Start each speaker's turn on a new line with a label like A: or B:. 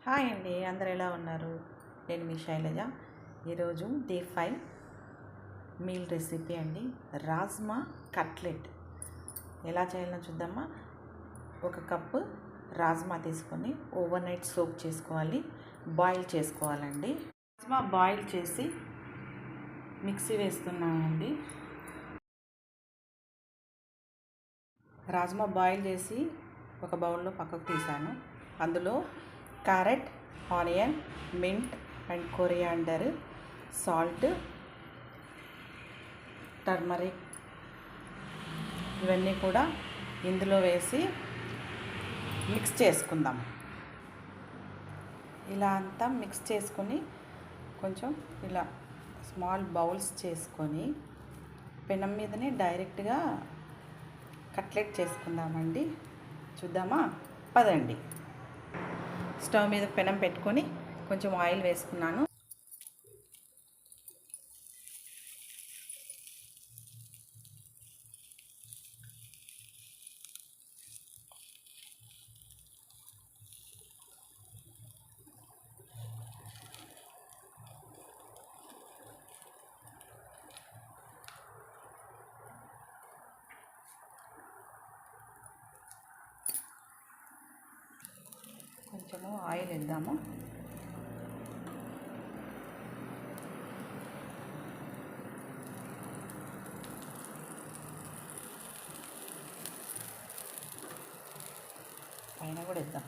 A: Hi అండి, అందరు ఎలా ఉన్నారు? నేను మీ శైలజ. ఈరోజు డే 5 మీల్ రెసిపీ అండి, రాజ్మా కట్లెట్. ఎలా చేయాలో చూద్దామా. ఒక కప్పు రాజ్మా తీసుకొని ఓవర్ నైట్ సోక్ చేసుకోవాలి, బాయిల్ చేసుకోవాలండి. రాజ్మా బాయిల్ చేసి మిక్సీ వేస్తున్నానండి. రాజ్మా బాయిల్ చేసి ఒక బౌల్లో పక్కకు తీసాను. అందులో carrot, onion, mint and coriander, salt, turmeric ఇవన్నీ కూడా ఇందులో వేసి మిక్స్ చేసుకుందాం. ఇలా అంతా మిక్స్ చేసుకొని కొంచెం ఇలా స్మాల్ బౌల్స్ చేసుకొని పెనం మీదనే డైరెక్ట్గా కట్లెట్ చేసుకుందామండి. చూద్దామా? పదండి. స్టవ్ మీద పెనం పెట్టుకొని కొంచెం ఆయిల్ వేసుకున్నాను. కొంచెము ఆయిల్ వేద్దాము. పైన కూడా వేద్దాం.